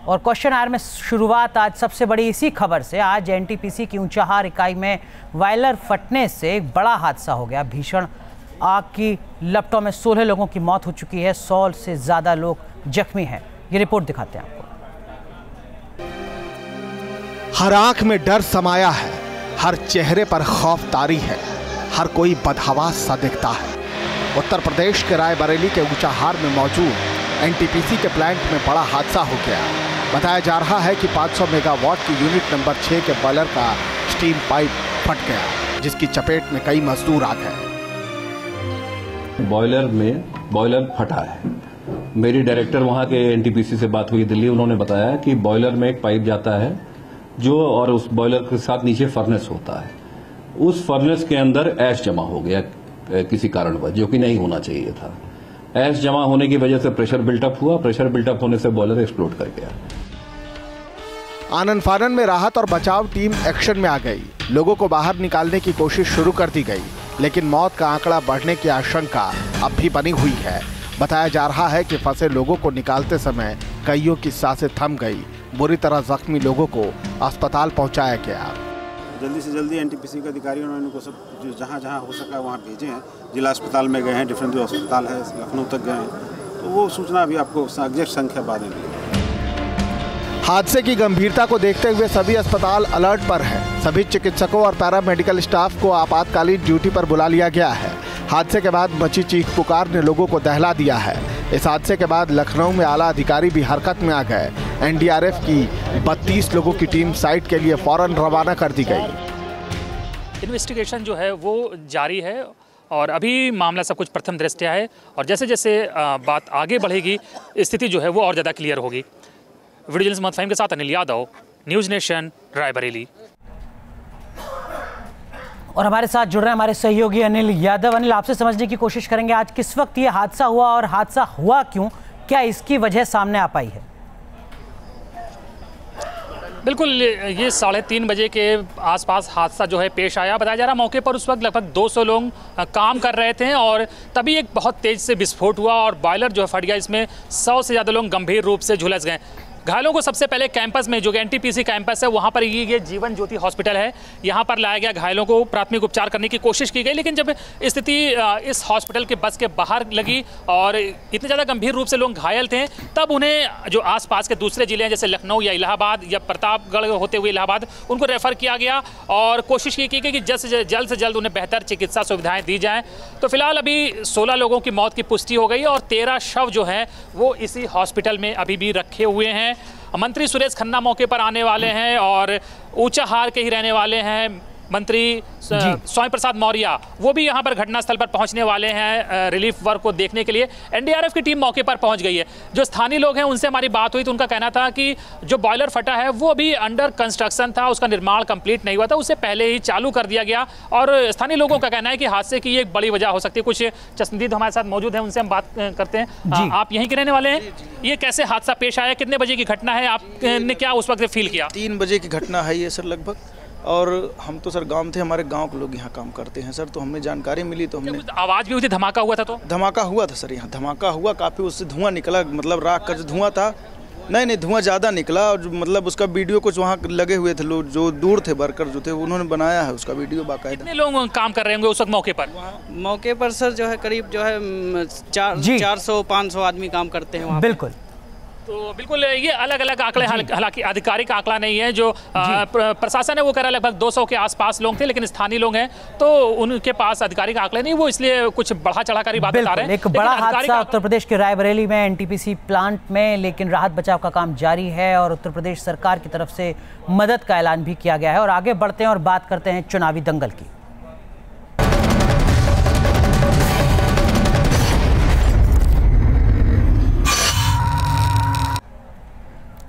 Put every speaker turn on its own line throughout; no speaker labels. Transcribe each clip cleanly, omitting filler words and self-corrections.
और question our में शुरुआत आज सबसे बड़ी इसी खबर से। आज एनटीपीसी की ऊंचाहार इकाई में बॉयलर फटने से एक बड़ा हादसा हो गया। भीषण आग की लपटों में 16 लोगों की मौत हो चुकी है, 100 से ज़्यादा लोग जख्मी हैं। ये रिपोर्ट दिखाते हैं आपको।
हर आंख में डर समाया है, हर चेहरे पर खौफ तारी है, हर कोई बदहवास सा दिखता है। उत्तर प्रदेश के रायबरेली के ऊंचाहार में मौजूद एनटीपीसी के प्लांट में बड़ा हादसा हो गया। बताया जा रहा है कि 500 मेगावाट की यूनिट नंबर 6 के बॉयलर का स्टीम पाइप फट गया, जिसकी चपेट में कई मजदूर आ गए।
बॉयलर फटा है। मेरी डायरेक्टर वहां के एनटीपीसी से बात हुई दिल्ली, उन्होंने बताया कि बॉयलर में एक पाइप जाता है जो, और उस बॉयलर के साथ नीचे फर्नेस होता है। उस फर्नेस के अंदर ऐश जमा हो गया किसी कारणवश, जो कि नहीं होना चाहिए था। ऐश जमा होने की वजह से प्रेशर बिल्टअप हुआ, प्रेशर बिल्टअप होने से बॉयलर एक्सप्लोड कर गया।
आनन फानन में राहत और बचाव टीम एक्शन में आ गई। लोगों को बाहर निकालने की कोशिश शुरू कर दी गई, लेकिन मौत का आंकड़ा बढ़ने की आशंका अब भी बनी हुई है। बताया जा रहा है कि फंसे लोगों को निकालते समय कईयों की सांसें थम गई। बुरी तरह जख्मी लोगों को अस्पताल पहुंचाया गया।
जल्दी से जल्दी एनटीपीसी के अधिकारियों ने इनको सब जहाँ जहाँ हो सका वहाँ भेजे हैं। जिला अस्पताल में गए हैं, डिफरेंट जो अस्पताल है लखनऊ तक गए हैं, तो वो सूचना अभी आपको एग्जैक्ट संख्या बाद में मिलेगी।
हादसे की गंभीरता को देखते हुए सभी अस्पताल अलर्ट पर हैं। सभी चिकित्सकों और पैरामेडिकल स्टाफ को आपातकालीन ड्यूटी पर बुला लिया गया है। हादसे के बाद मची चीख पुकार ने लोगों को दहला दिया है। इस हादसे के बाद लखनऊ में आला अधिकारी भी हरकत में आ गए। एनडीआरएफ की 32 लोगों की टीम साइट के लिए फौरन रवाना कर दी गई।
इन्वेस्टिगेशन जो है वो जारी है और अभी मामला सब कुछ प्रथम दृष्टया है, और जैसे जैसे बात आगे बढ़ेगी स्थिति जो है वो और ज़्यादा क्लियर होगी। वीडियो जर्नलिस्ट मोहम्मद फ़हीम के साथ अनिल यादव, न्यूज़ नेशन, रायबरेली।
और हमारे साथ जुड़ रहे हैं हमारे सहयोगी अनिल यादव। अनिल, आपसे समझने की कोशिश करेंगे आज किस वक्त ये हादसा हुआ और हादसा हुआ क्यों, क्या इसकी वजह सामने आ पाई है?
बिल्कुल, ये 3:30 बजे के आसपास हादसा जो है पेश आया। बताया जा रहा मौके पर उस वक्त लगभग 200 लोग काम कर रहे थे और तभी एक बहुत तेज़ से विस्फोट हुआ और बॉयलर जो है फट गया। इसमें 100 से ज़्यादा लोग गंभीर रूप से झुलस गए। घायलों को सबसे पहले कैंपस में, जो कि एनटीपीसी कैंपस है, वहाँ पर ये जीवन ज्योति हॉस्पिटल है, यहाँ पर लाया गया। घायलों को प्राथमिक उपचार करने की कोशिश की गई, लेकिन जब स्थिति इस हॉस्पिटल के बस के बाहर लगी और इतने ज़्यादा गंभीर रूप से लोग घायल थे, तब उन्हें जो आसपास के दूसरे ज़िले हैं जैसे लखनऊ या इलाहाबाद या प्रतापगढ़ होते हुए इलाहाबाद, उनको रेफ़र किया गया और कोशिश की गई कि जल्द से जल्द उन्हें बेहतर चिकित्सा सुविधाएँ दी जाएँ। तो फिलहाल अभी 16 लोगों की मौत की पुष्टि हो गई और 13 शव जो हैं वो इसी हॉस्पिटल में अभी भी रखे हुए हैं। मंत्री सुरेश खन्ना मौके पर आने वाले हैं और ऊंचाहार के ही रहने वाले हैं। मंत्री स्वामी प्रसाद मौर्य वो भी यहाँ पर घटनास्थल पर पहुँचने वाले हैं रिलीफ वर्क को देखने के लिए। एनडीआरएफ की टीम मौके पर पहुँच गई है। जो स्थानीय लोग हैं उनसे हमारी बात हुई तो उनका कहना था कि जो बॉयलर फटा है वो अभी अंडर कंस्ट्रक्शन था, उसका निर्माण कंप्लीट नहीं हुआ था, उसे पहले ही चालू कर दिया गया। और स्थानीय लोगों का कहना है कि हादसे की एक बड़ी वजह हो सकती है। कुछ चश्मदीद हमारे साथ मौजूद हैं, उनसे हम बात करते हैं। आप यहीं के रहने वाले हैं? ये कैसे हादसा पेश आया, कितने बजे की घटना है, आपने क्या उस वक्त फील किया?
3 बजे की घटना है ये सर लगभग, और हम तो सर गांव थे, हमारे गांव के लोग यहाँ काम करते हैं सर, तो हमने जानकारी मिली तो हमने
आवाज़ भी हुई थी, धमाका हुआ था? तो धमाका
हुआ था सर, यहाँ धमाका हुआ, काफ़ी उससे धुआं निकला, मतलब राख का जो धुआं था, नहीं धुआं ज़्यादा निकला। और मतलब उसका वीडियो कुछ वहाँ लगे हुए थे लोग जो दूर थे, वर्कर जो थे, उन्होंने बनाया है उसका वीडियो बाकायदा।
कितने लोग काम कर रहे होंगे उस वक्त मौके पर?
मौके पर सर जो है करीब जो है 400-500 आदमी काम करते हैं वहाँ।
बिल्कुल,
तो बिल्कुल ये अलग अलग आंकड़े, हालांकि आधिकारिक आंकड़ा नहीं है। जो प्रशासन है वो कह रहा है लगभग 200 के आसपास लोग थे, लेकिन स्थानीय लोग हैं तो उनके पास आधिकारिक आंकड़े नहीं, वो इसलिए कुछ बढ़ा चढ़ा कर बात बता रहे हैं।
एक बड़ा हादसा उत्तर प्रदेश के रायबरेली में एनटीपीसी प्लांट में, लेकिन राहत बचाव का काम जारी है और उत्तर प्रदेश सरकार की तरफ से मदद का ऐलान भी किया गया है। और आगे बढ़ते हैं और बात करते हैं चुनावी दंगल की।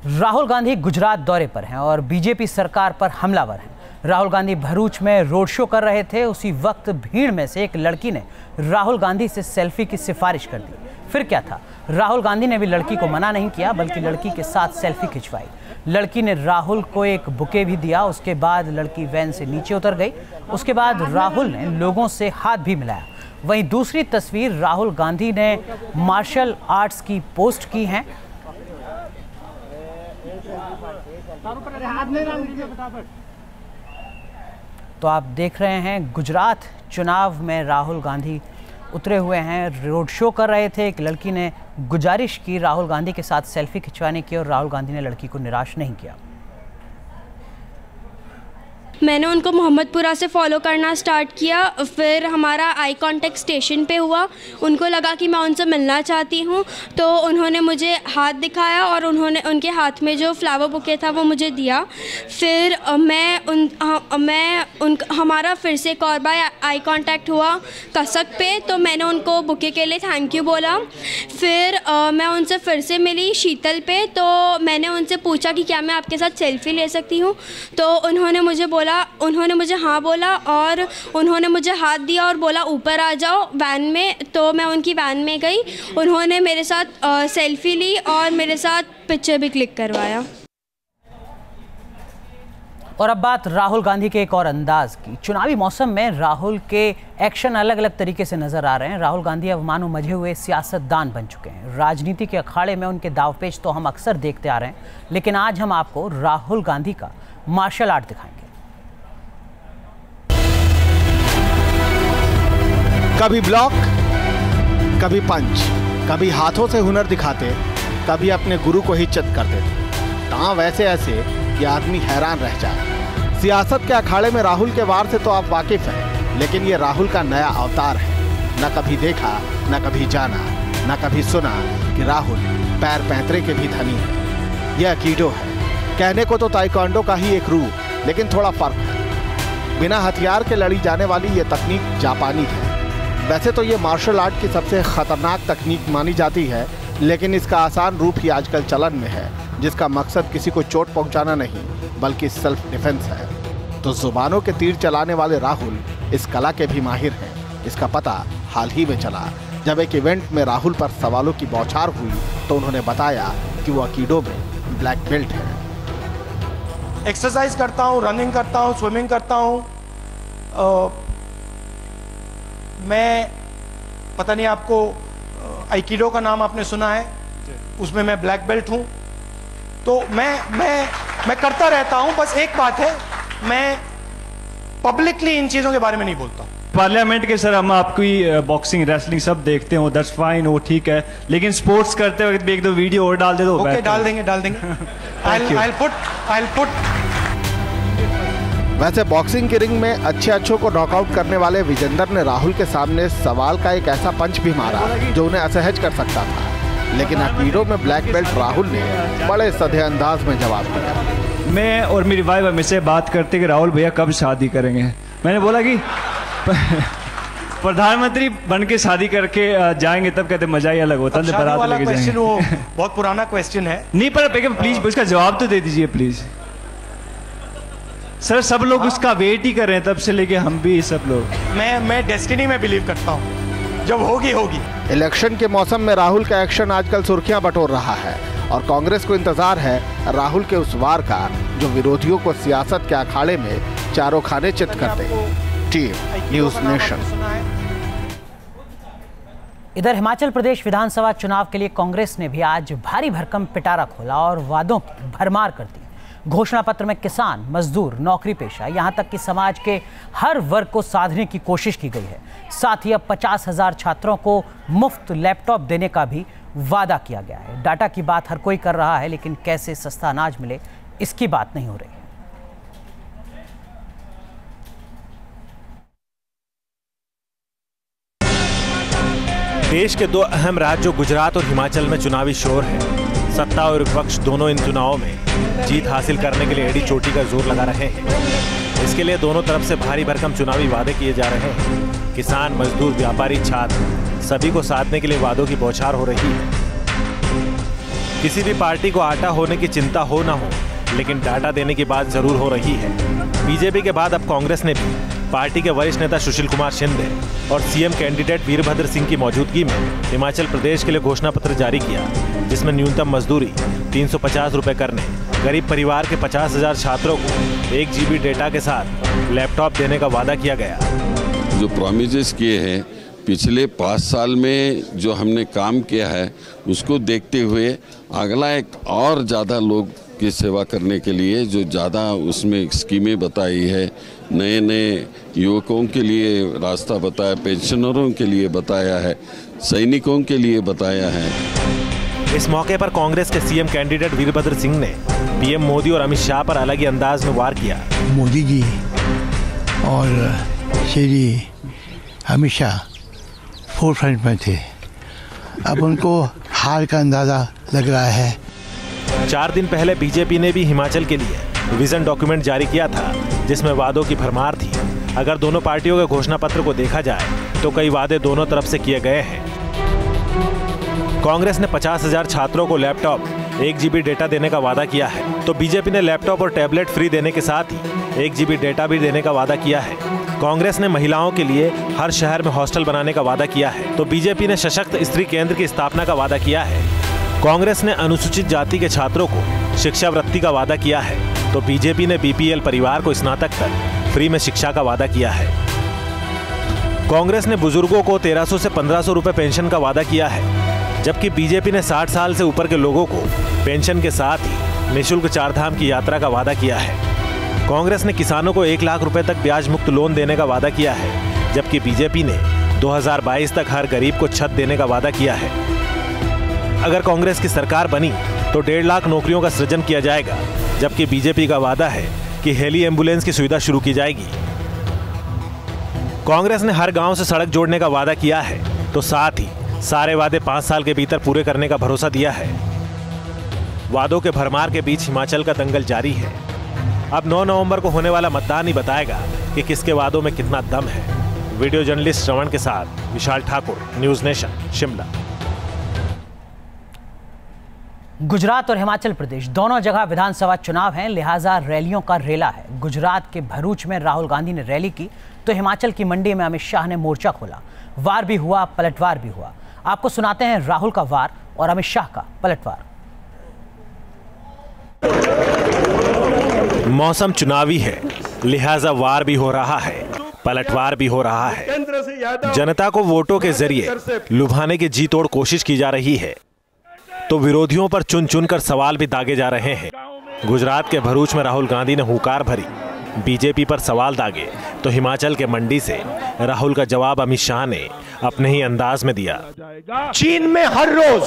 राहुल गांधी गुजरात दौरे पर हैं और बीजेपी सरकार पर हमलावर हैं। राहुल गांधी भरूच में रोड शो कर रहे थे, उसी वक्त भीड़ में से एक लड़की ने राहुल गांधी से सेल्फी की सिफारिश कर दी। फिर क्या था, राहुल गांधी ने भी लड़की को मना नहीं किया, बल्कि लड़की के साथ सेल्फी खिंचवाई। लड़की ने राहुल को एक बुके भी दिया। उसके बाद लड़की वैन से नीचे उतर गई। उसके बाद राहुल ने लोगों से हाथ भी मिलाया। वहीं दूसरी तस्वीर राहुल गांधी ने मार्शल आर्ट्स की पोस्ट की है। तो आप देख रहे हैं गुजरात चुनाव में राहुल गांधी उतरे हुए हैं, रोड शो कर रहे थे। एक लड़की ने गुजारिश की राहुल गांधी के साथ सेल्फी खिंचवाने की और राहुल गांधी ने लड़की को निराश नहीं किया।
मैंने उनको मोहम्मदपुरा से फॉलो करना स्टार्ट किया, फिर हमारा आई कांटेक्ट स्टेशन पे हुआ। उनको लगा कि मैं उनसे मिलना चाहती हूँ, तो उन्होंने मुझे हाथ दिखाया और उनके हाथ में जो फ्लावर बुके था वो मुझे दिया। फिर हमारा फिर से एक और बार आई कांटेक्ट हुआ कसक पे, तो मैंने उनको बुके के लिए थैंक यू बोला। फिर मैं उनसे फिर से मिली शीतल पे, तो मैंने उनसे पूछा कि क्या मैं आपके साथ सेल्फी ले सकती हूँ, तो उन्होंने मुझे हाँ बोला और उन्होंने मुझे हाथ दिया और बोला ऊपर आ जाओ वैन में। तो मैं उनकी वैन में गई, उन्होंने मेरे साथ सेल्फी ली और मेरे साथ पिक्चर भी क्लिक करवाया।
और अब बात राहुल गांधी के एक और अंदाज की। चुनावी मौसम में राहुल के एक्शन अलग अलग तरीके से नजर आ रहे हैं। राहुल गांधी अब मानो मजे हुए सियासतदान बन चुके हैं। राजनीति के अखाड़े में उनके दावपेच तो हम अक्सर देखते आ रहे हैं, लेकिन आज हम आपको राहुल गांधी का मार्शल आर्ट दिखाएंगे।
कभी ब्लॉक, कभी पंच, कभी हाथों से हुनर दिखाते, कभी अपने गुरु को ही चित करते थे। तां वैसे ऐसे कि आदमी हैरान रह जाए। सियासत के अखाड़े में राहुल के वार से तो आप वाकिफ हैं, लेकिन ये राहुल का नया अवतार है। न कभी देखा, न कभी जाना, न कभी सुना कि राहुल पैर पैंतरे के भी धनी है। यह अकीडो है। कहने को तो ताइक्वांडो का ही एक रूप, लेकिन थोड़ा फर्क है। बिना हथियार के लड़ी जाने वाली ये तकनीक जापानी है। वैसे तो ये मार्शल आर्ट की सबसे खतरनाक तकनीक मानी जाती है, लेकिन इसका आसान रूप ही आजकल चलन में है, जिसका मकसद किसी को चोट पहुंचाना नहीं बल्कि सेल्फ डिफेंस है। तो जुबानों के तीर चलाने वाले राहुल इस कला के भी माहिर हैं। इसका पता हाल ही में चला जब एक इवेंट में राहुल पर सवालों की बौछार हुई, तो उन्होंने बताया कि वो अकीडो में ब्लैक बेल्ट है।
एक्सरसाइज करता हूँ, रनिंग करता हूँ, स्विमिंग करता हूँ। मैं पता नहीं आपको आइकिडो का नाम आपने सुना है, उसमें मैं ब्लैक बेल्ट हूँ। तो मैं करता रहता हूँ। बस एक बात है, मैं पब्लिकली इन चीज़ों के बारे में नहीं बोलता हूँ।
पार्लियामेंट के सर हम आपकी बॉक्सिंग रेसलिंग सब देखते हो, दैट्स फाइन, वो ठीक है, लेकिन स्पोर्ट्स करते वक्त भी एक दो वीडियो और डाल दे दो।
ओके, डाल देंगे। I'll put
वैसे बॉक्सिंग के रिंग में अच्छों को नॉकआउट करने वाले विजेंदर ने राहुल के सामने सवाल का एक ऐसा पंच भी मारा जो उन्हें असहज कर सकता था, लेकिन अकीडो में ब्लैक बेल्ट राहुल ने बड़े सधे अंदाज में जवाब दिया।
मैं और मेरी वाइफ हमेशा बात करते कि राहुल भैया कब शादी करेंगे। मैंने बोला कि प्रधानमंत्री बन के शादी करके जाएंगे, तब कहते मजा ही अलग होता है, बारात लेके जाएंगे।
वो बहुत पुराना क्वेश्चन है।
नहीं, पर प्लीज उसका जवाब तो दे दीजिए प्लीज। सर सब लोग उसका वेट ही कर रहे हैं तब से लेके हम भी सब लोग।
मैं डेस्टिनी में बिलीव करता हूँ, जब होगी।
इलेक्शन के मौसम में राहुल का एक्शन आजकल सुर्खियां बटोर रहा है और कांग्रेस को इंतजार है राहुल के उस वार का जो विरोधियों को सियासत के अखाड़े में चारों खाने चित कर दे। Team news nation.
इधर हिमाचल प्रदेश विधानसभा चुनाव के लिए कांग्रेस ने भी आज भारी भरकम पिटारा खोला और वादों की भरमार कर दी। घोषणा पत्र में किसान, मजदूर, नौकरी पेशा, यहां तक कि समाज के हर वर्ग को साधने की कोशिश की गई है। साथ ही अब 50,000 छात्रों को मुफ्त लैपटॉप देने का भी वादा किया गया है। डाटा की बात हर कोई कर रहा है, लेकिन कैसे सस्ता अनाज मिले इसकी बात नहीं हो रही है।
देश के दो अहम राज्यों गुजरात और हिमाचल में चुनावी शोर है। सत्ता और विपक्ष दोनों इन चुनावों में जीत हासिल करने के लिए एड़ी चोटी का जोर लगा रहे हैं। इसके लिए दोनों तरफ से भारी भरकम चुनावी वादे किए जा रहे हैं। किसान, मजदूर, व्यापारी, छात्र सभी को साधने के लिए वादों की बौछार हो रही है। किसी भी पार्टी को आटा होने की चिंता हो ना हो, लेकिन डाटा देने की बात जरूर हो रही है। बीजेपी के बाद अब कांग्रेस ने भी पार्टी के वरिष्ठ नेता सुशील कुमार शिंदे और सीएम कैंडिडेट वीरभद्र सिंह की मौजूदगी में हिमाचल प्रदेश के लिए घोषणा पत्र जारी किया, जिसमें न्यूनतम मजदूरी 350 रुपए करने, गरीब परिवार के 50,000 छात्रों को 1 GB डेटा के साथ लैपटॉप देने का वादा किया गया।
जो प्रॉमिसेस किए हैं पिछले 5 साल में जो हमने काम किया है उसको देखते हुए अगला एक और ज़्यादा लोग की सेवा करने के लिए जो ज़्यादा उसमें स्कीमें बताई है, नए नए युवकों के लिए रास्ता बताया, पेंशनरों के लिए बताया है, सैनिकों के लिए बताया है।
इस मौके पर कांग्रेस के सीएम कैंडिडेट वीरभद्र सिंह ने पीएम मोदी और अमित शाह पर अलग ही अंदाज में वार किया।
मोदी जी और श्री अमित शाह फोर फ्रंट में थे, अब उनको हार का अंदाजा लग रहा है।
4 दिन पहले बीजेपी ने भी हिमाचल के लिए विजन डॉक्यूमेंट जारी किया था, जिसमें वादों की भरमार थी। अगर दोनों पार्टियों के घोषणा पत्र को देखा जाए तो कई वादे दोनों तरफ से किए गए हैं। कांग्रेस ने 50,000 छात्रों को लैपटॉप, 1 GB डेटा देने का वादा किया है, तो बीजेपी ने लैपटॉप और टैबलेट फ्री देने के साथ ही 1 GB डेटा भी देने का वादा किया है। कांग्रेस ने महिलाओं के लिए हर शहर में हॉस्टल बनाने का वादा किया है, तो बीजेपी ने सशक्त स्त्री केंद्र की स्थापना का वादा किया है। कांग्रेस ने अनुसूचित जाति के छात्रों को शिक्षावृत्ति का वादा किया है, तो बीजेपी ने BPL परिवार को स्नातक तक फ्री में शिक्षा का वादा किया है। कांग्रेस ने बुजुर्गों को 1300 से 1500 रुपए पेंशन का वादा किया है, जबकि बीजेपी ने 60 साल से ऊपर के लोगों को पेंशन के साथ ही निःशुल्क 4 धाम की यात्रा का वादा किया है। कांग्रेस ने किसानों को 1 लाख रुपए तक ब्याज मुक्त लोन देने का वादा किया है, जबकि बीजेपी ने 2022 तक हर गरीब को छत देने का वादा किया है। अगर कांग्रेस की सरकार बनी तो 1.5 लाख नौकरियों का सृजन किया जाएगा, जबकि बीजेपी का वादा है कि हेली एम्बुलेंस की सुविधा शुरू की जाएगी। कांग्रेस ने हर गांव से सड़क जोड़ने का वादा किया है, तो साथ ही सारे वादे 5 साल के भीतर पूरे करने का भरोसा दिया है। वादों के भरमार के बीच हिमाचल का दंगल जारी है। अब 9 नवंबर को होने वाला मतदान ही बताएगा कि किसके वादों में कितना दम है। वीडियो जर्नलिस्ट श्रवण के साथ विशाल ठाकुर, न्यूज़ नेशन, शिमला।
गुजरात और हिमाचल प्रदेश दोनों जगह विधानसभा चुनाव हैं, लिहाजा रैलियों का रेला है। गुजरात के भरूच में राहुल गांधी ने रैली की, तो हिमाचल की मंडी में अमित शाह ने मोर्चा खोला। वार भी हुआ, पलटवार भी हुआ। आपको सुनाते हैं राहुल का वार और अमित शाह का पलटवार।
मौसम चुनावी है, लिहाजा वार भी हो रहा है, पलटवार भी हो रहा है। जनता को वोटों के जरिए लुभाने की जी तोड़ कोशिश की जा रही है, तो विरोधियों पर चुन चुन कर सवाल भी दागे जा रहे हैं। गुजरात के भरूच में राहुल गांधी ने हुंकार भरी, बीजेपी पर सवाल दागे, तो हिमाचल के मंडी से राहुल का जवाब अमित शाह ने अपने ही अंदाज में दिया।
चीन में हर रोज,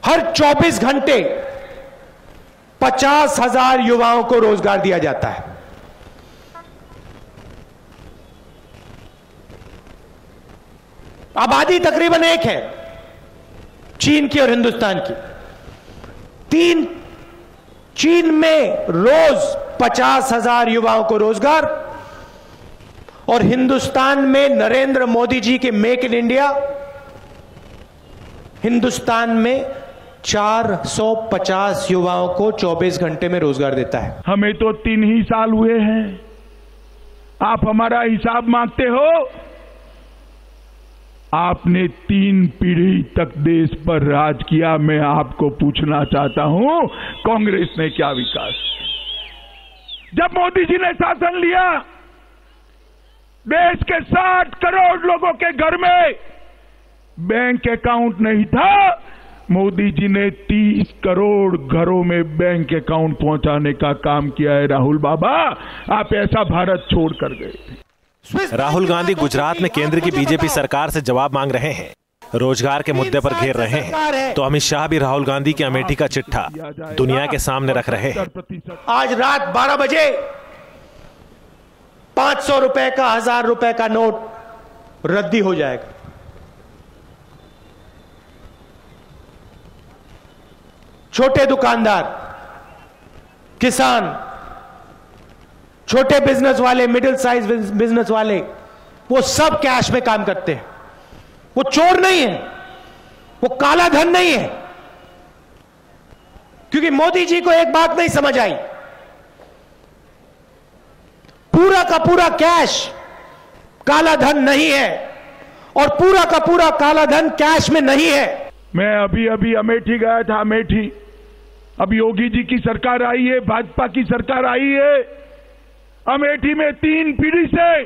हर 24 घंटे 50,000 युवाओं को रोजगार दिया जाता है। आबादी तकरीबन एक है, चीन की और हिंदुस्तान की। चीन में रोज 50,000 युवाओं को रोजगार, और हिंदुस्तान में नरेंद्र मोदी जी के मेक इन इंडिया हिंदुस्तान में 450 युवाओं को 24 घंटे में रोजगार देता है।
हमें तो 3 ही साल हुए हैं, आप हमारा हिसाब मांगते हो। आपने 3 पीढ़ी तक देश पर राज किया। मैं आपको पूछना चाहता हूं, कांग्रेस ने क्या विकास? जब मोदी जी ने शासन लिया, देश के 60 करोड़ लोगों के घर में बैंक अकाउंट नहीं था। मोदी जी ने 30 करोड़ घरों में बैंक अकाउंट पहुंचाने का काम किया है। राहुल बाबा, आप ऐसा भारत छोड़ कर गए थे।
राहुल गांधी गुजरात में केंद्र की बीजेपी सरकार से जवाब मांग रहे हैं, रोजगार के मुद्दे पर घेर रहे हैं, तो अमित शाह भी राहुल गांधी की अमेठी का चिट्ठा दुनिया के सामने रख रहे हैं।
आज रात 12 बजे 500 रुपए का, 1000 रुपए का नोट रद्दी हो जाएगा। छोटे दुकानदार, किसान, छोटे बिजनेस वाले, मिडिल साइज बिजनेस वाले, वो सब कैश में काम करते हैं। वो चोर नहीं है, वो काला धन नहीं है, क्योंकि मोदी जी को एक बात नहीं समझ आई, पूरा का पूरा कैश काला धन नहीं है, और पूरा का पूरा काला धन कैश में नहीं है।
मैं अभी अमेठी गया था। अमेठी, अब योगी जी की सरकार आई है, भाजपा की सरकार आई है। अमेठी में 3 पीढ़ी से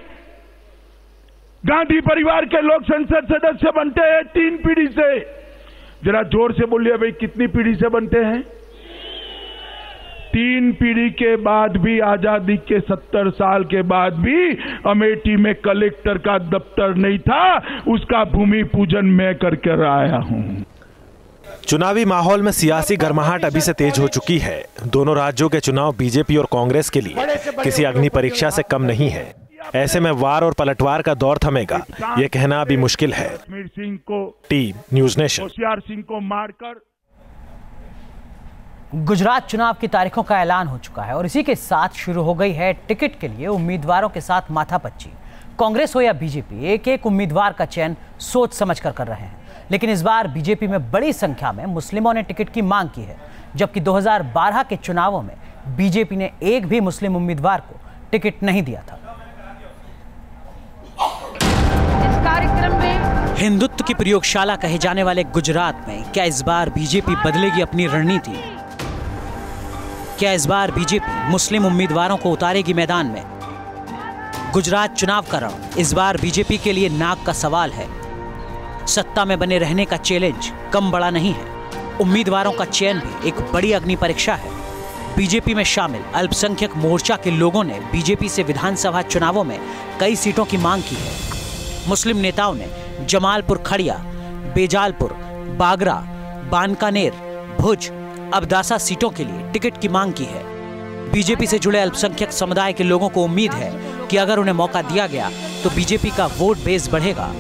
गांधी परिवार के लोग संसद सदस्य बनते हैं। 3 पीढ़ी से जरा जोर से बोलिए भाई, कितनी पीढ़ी से बनते हैं? 3 पीढ़ी के बाद भी, आजादी के 70 साल के बाद भी अमेठी में कलेक्टर का दफ्तर नहीं था, उसका भूमि पूजन मैं करके आया हूं।
चुनावी माहौल में सियासी गर्माहट अभी से तेज हो चुकी है। दोनों राज्यों के चुनाव बीजेपी और कांग्रेस के लिए किसी अग्नि परीक्षा से कम नहीं है। ऐसे में वार और पलटवार का दौर थमेगा, यह कहना अभी मुश्किल है। Team news nation.
Hoshiyar Singh को मारकर
गुजरात चुनाव की तारीखों का ऐलान हो चुका है और इसी के साथ शुरू हो गई है टिकट के लिए उम्मीदवारों के साथ माथापच्ची। कांग्रेस हो या बीजेपी, एक एक उम्मीदवार का चयन सोच समझकर कर रहे हैं। लेकिन इस बार बीजेपी में बड़ी संख्या में मुस्लिमों ने टिकट की मांग की है, जबकि 2012 के चुनावों में बीजेपी ने एक भी मुस्लिम उम्मीदवार को टिकट नहीं दिया था।
इस कार्यक्रम में
हिंदुत्व की प्रयोगशाला कहे जाने वाले गुजरात में क्या इस बार बीजेपी बदलेगी अपनी रणनीति? क्या इस बार बीजेपी मुस्लिम उम्मीदवारों को उतारेगी मैदान में? गुजरात चुनाव का रण इस बार बीजेपी के लिए नाक का सवाल है। सत्ता में बने रहने का चैलेंज कम बड़ा नहीं है। उम्मीदवारों का चयन भी एक बड़ी अग्नि परीक्षा है। बीजेपी में शामिल अल्पसंख्यक मोर्चा के लोगों ने बीजेपी से विधानसभा चुनावों में कई सीटों की मांग की है। मुस्लिम नेताओं ने जमालपुर खड़िया, बेजालपुर, बागरा, बानकानेर, भुज, अबदासा सीटों के लिए टिकट की मांग की है। बीजेपी से जुड़े अल्पसंख्यक समुदाय के लोगों को उम्मीद है कि अगर उन्हें मौका दिया गया तो बीजेपी का वोट बेस बढ़ेगा।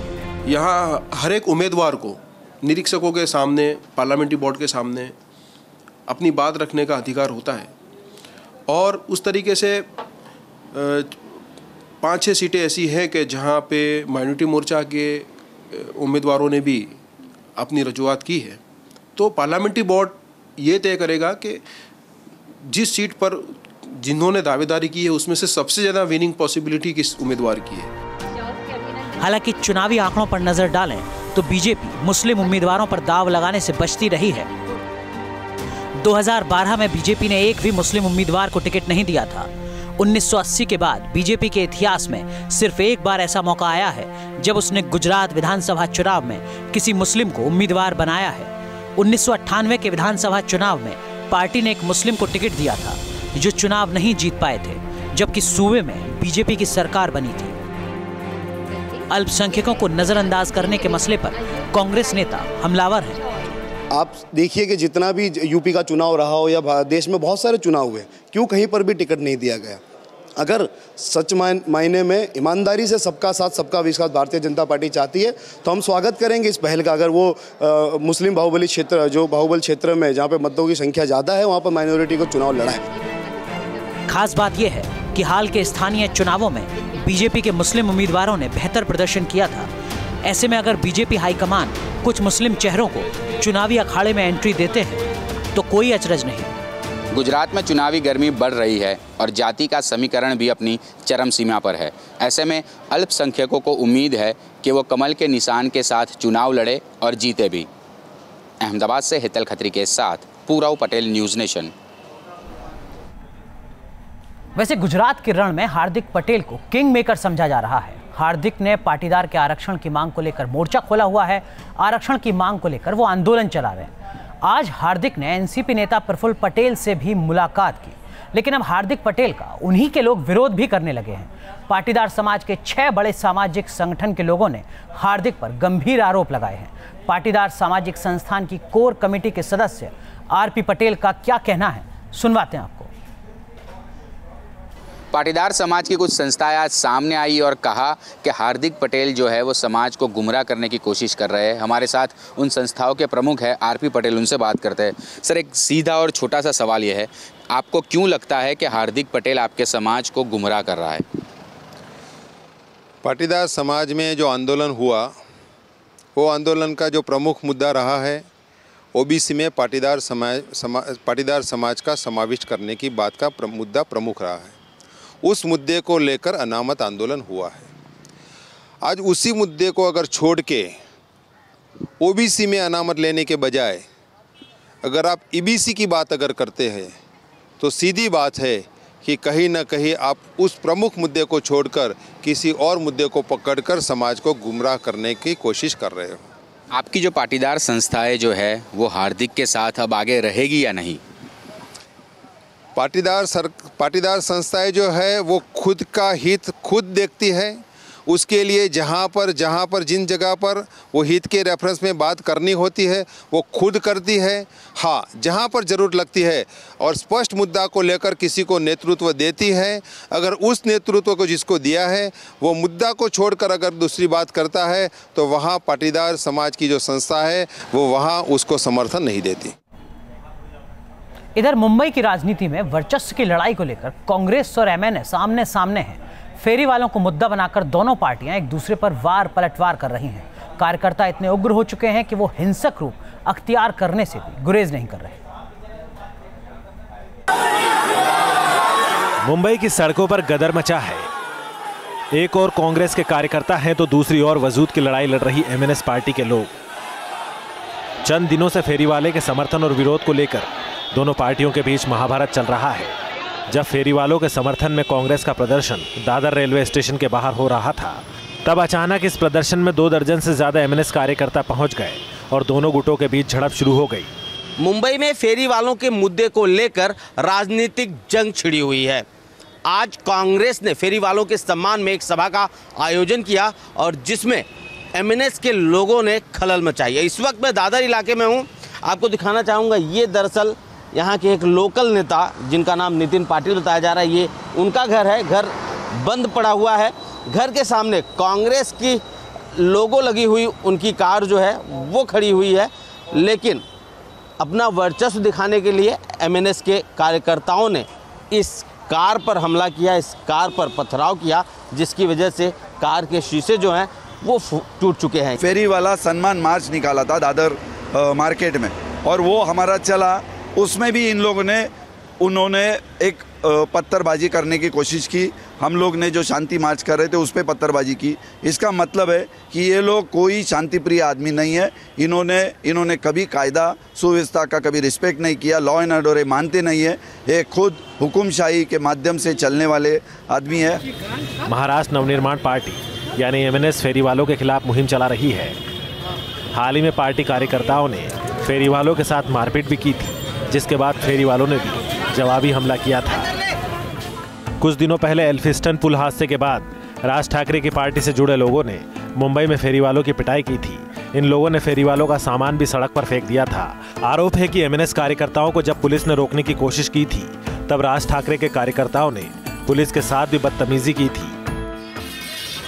यहाँ हर एक उम्मीदवार को निरीक्षकों के सामने, पार्लियामेंट्री बोर्ड के सामने अपनी बात रखने का अधिकार होता है और उस तरीके से 5-6 सीटें ऐसी हैं कि जहाँ पे माइनॉरिटी मोर्चा के उम्मीदवारों ने भी अपनी रजूआत की है। तो पार्लियामेंट्री बोर्ड ये तय करेगा कि जिस सीट पर जिन्होंने दावेदारी की है उसमें से सबसे ज़्यादा विनिंग पॉसिबिलिटी किस उम्मीदवार की है।
हालांकि चुनावी आंकड़ों पर नजर डालें तो बीजेपी मुस्लिम उम्मीदवारों पर दाव लगाने से बचती रही है। 2012 में बीजेपी ने एक भी मुस्लिम उम्मीदवार को टिकट नहीं दिया था। 1980 के बाद बीजेपी के इतिहास में सिर्फ एक बार ऐसा मौका आया है जब उसने गुजरात विधानसभा चुनाव में किसी मुस्लिम को उम्मीदवार बनाया है। 1998 के विधानसभा चुनाव में पार्टी ने एक मुस्लिम को टिकट दिया था जो चुनाव नहीं जीत पाए थे, जबकि सूबे में बीजेपी की सरकार बनी थी। अल्पसंख्यकों को नजरअंदाज करने के मसले पर कांग्रेस नेता हमलावर हैं।
आप देखिए कि जितना भी यूपी का चुनाव रहा हो या देश में बहुत सारे चुनाव हुए, क्यों कहीं पर भी टिकट नहीं दिया गया? अगर सच मायने में ईमानदारी से सबका साथ सबका विकास भारतीय जनता पार्टी चाहती है तो हम स्वागत करेंगे इस पहल का। अगर वो मुस्लिम बाहुबली क्षेत्र, जो बाहुबल क्षेत्र में जहाँ पे मतों की संख्या ज़्यादा है, वहाँ पर माइनॉरिटी को चुनाव लड़ाए।
खास बात यह है कि हाल के स्थानीय चुनावों में बीजेपी के मुस्लिम उम्मीदवारों ने बेहतर प्रदर्शन किया था। ऐसे में अगर बीजेपी हाईकमान कुछ मुस्लिम चेहरों को चुनावी अखाड़े में एंट्री देते हैं तो कोई अचरज नहीं।
गुजरात में चुनावी गर्मी बढ़ रही है और जाति का समीकरण भी अपनी चरम सीमा पर है। ऐसे में अल्पसंख्यकों को उम्मीद है कि वो कमल के निशान के साथ चुनाव लड़े और जीते भी। अहमदाबाद से हितल खत्री के साथ पूराव पटेल, न्यूज़ नेशन।
वैसे गुजरात के रण में हार्दिक पटेल को किंग मेकर समझा जा रहा है। हार्दिक ने पाटीदार के आरक्षण की मांग को लेकर मोर्चा खोला हुआ है। आरक्षण की मांग को लेकर वो आंदोलन चला रहे हैं। आज हार्दिक ने एनसीपी नेता प्रफुल्ल पटेल से भी मुलाकात की, लेकिन अब हार्दिक पटेल का उन्हीं के लोग विरोध भी करने लगे हैं। पाटीदार समाज के 6 बड़े सामाजिक संगठन के लोगों ने हार्दिक पर गंभीर आरोप लगाए हैं। पाटीदार सामाजिक संस्थान की कोर कमेटी के सदस्य आरपी पटेल का क्या कहना है, सुनवाते हैं आपको।
पाटीदार समाज की कुछ संस्थाएं आज सामने आई और कहा कि हार्दिक पटेल जो है वो समाज को गुमराह करने की कोशिश कर रहे हैं। हमारे साथ उन संस्थाओं के प्रमुख हैं आरपी पटेल, उनसे बात करते हैं। सर, एक सीधा और छोटा सा सवाल ये है, आपको क्यों लगता है कि हार्दिक पटेल आपके समाज को गुमराह कर रहा है?
पाटीदार समाज में जो आंदोलन हुआ, वो आंदोलन का जो प्रमुख मुद्दा रहा है ओबीसी में पाटीदार समाज का समाविष्ट करने की बात का मुद्दा प्रमुख रहा है। उस मुद्दे को लेकर अनामत आंदोलन हुआ है। आज उसी मुद्दे को अगर छोड़ के ओबीसी में अनामत लेने के बजाय अगर आप ईबीसी की बात अगर करते हैं तो सीधी बात है कि कहीं ना कहीं आप उस प्रमुख मुद्दे को छोड़कर किसी और मुद्दे को पकड़कर समाज को गुमराह करने की कोशिश कर रहे हो।
आपकी जो पाटीदार संस्थाएं जो है वो हार्दिक के साथ अब आगे रहेगी या नहीं?
पाटीदार संस्थाएं जो है वो खुद का हित खुद देखती है। उसके लिए जहाँ पर जिन जगह पर वो हित के रेफरेंस में बात करनी होती है वो खुद करती है। हाँ, जहाँ पर ज़रूरत लगती है और स्पष्ट मुद्दा को लेकर किसी को नेतृत्व देती है। अगर उस नेतृत्व को जिसको दिया है वो मुद्दा को छोड़कर अगर दूसरी बात करता है तो वहाँ पाटीदार समाज की जो संस्था है वो वहाँ उसको समर्थन नहीं देती।
इधर मुंबई की राजनीति में वर्चस्व की लड़ाई को लेकर कांग्रेस और एमएनएस आमने सामने हैं। फेरी वालों को मुद्दा बनाकर दोनों पार्टियां एक दूसरे पर वार पलटवार कर रही हैं। कार्यकर्ता इतने उग्र हो चुके हैं कि वो हिंसक रूप अख्तियार करने से भी गुरेज नहीं कर रहे।
मुंबई की सड़कों पर गदर मचा है। एक और कांग्रेस के कार्यकर्ता हैं तो दूसरी ओर वजूद की लड़ाई लड़ रही एमएनएस पार्टी के लोग। चंद दिनों से फेरीवाले के समर्थन और विरोध को लेकर दोनों पार्टियों के बीच महाभारत चल रहा है। जब फेरीवालों के समर्थन में कांग्रेस का प्रदर्शन दादर रेलवे स्टेशन के बाहर हो रहा था, तब अचानक इस प्रदर्शन में 2 दर्जन से ज्यादा एमएनएस कार्यकर्ता पहुंच गए और दोनों गुटों के बीच झड़प शुरू हो गई।
मुंबई में फेरी वालों के मुद्दे को लेकर राजनीतिक जंग छिड़ी हुई है। आज कांग्रेस ने फेरी वालों के सम्मान में एक सभा का आयोजन किया और जिसमें एमएनएस के लोगों ने खलल मचाई है। इस वक्त मैं दादर इलाके में हूं, आपको दिखाना चाहूँगा। ये दरअसल यहाँ के एक लोकल नेता जिनका नाम नितिन पाटिल बताया जा रहा है, ये उनका घर है। घर बंद पड़ा हुआ है। घर के सामने कांग्रेस की लोगो लगी हुई उनकी कार जो है वो खड़ी हुई है, लेकिन अपना वर्चस्व दिखाने के लिए एमएनएस के कार्यकर्ताओं ने इस कार पर हमला किया, इस कार पर पथराव किया, जिसकी वजह से कार के शीशे जो हैं वो टूट चुके हैं।
फेरी वाला सम्मान मार्च निकाला था दादर मार्केट में और वो हमारा चला। उसमें भी इन लोगों ने उन्होंने एक पत्थरबाजी करने की कोशिश की। हम लोग ने जो शांति मार्च कर रहे थे उस पर पत्थरबाजी की। इसका मतलब है कि ये लोग कोई शांतिप्रिय आदमी नहीं है। इन्होंने कभी कायदा सुव्यवस्था का कभी रिस्पेक्ट नहीं किया। लॉ एंड ऑर्डर मानते नहीं है। ये खुद हुकुमशाही के माध्यम से चलने वाले आदमी है।
महाराष्ट्र नवनिर्माण पार्टी यानी एमएनएस फेरीवालों के खिलाफ मुहिम चला रही है। हाल ही में पार्टी कार्यकर्ताओं ने फेरीवालों के साथ मारपीट भी की थी, जिसके बाद फेरीवालों ने भी जवाबी हमला किया था। कुछ दिनों पहले एल्फिस्टन पुल हादसे के बाद राज ठाकरे की पार्टी से जुड़े लोगों ने मुंबई में फेरीवालों की पिटाई की थी। इन लोगों ने फेरीवालों का सामान भी सड़क पर फेंक दिया था। आरोप है कि एमएनएस कार्यकर्ताओं को जब पुलिस ने रोकने की कोशिश की थी, तब राज ठाकरे के कार्यकर्ताओं ने पुलिस के साथ भी बदतमीजी की थी।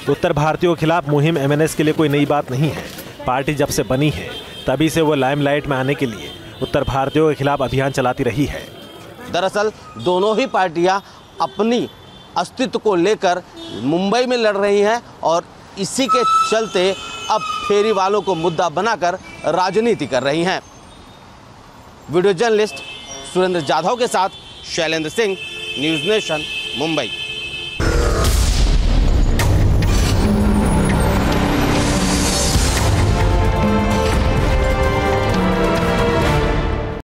उत्तर भारतीयों के खिलाफ मुहिम एमएनएस के लिए कोई नई बात नहीं है। पार्टी जब से बनी है तभी से वो लाइमलाइट में आने के लिए उत्तर भारतीयों के खिलाफ अभियान चलाती रही है।
दरअसल दोनों ही पार्टियां अपनी अस्तित्व को लेकर मुंबई में लड़ रही हैं और इसी के चलते अब फेरी वालों को मुद्दा बनाकर राजनीति कर रही हैं। वीडियो जर्नलिस्ट सुरेंद्र जाधव के साथ शैलेंद्र सिंह, न्यूज़ नेशन, मुंबई।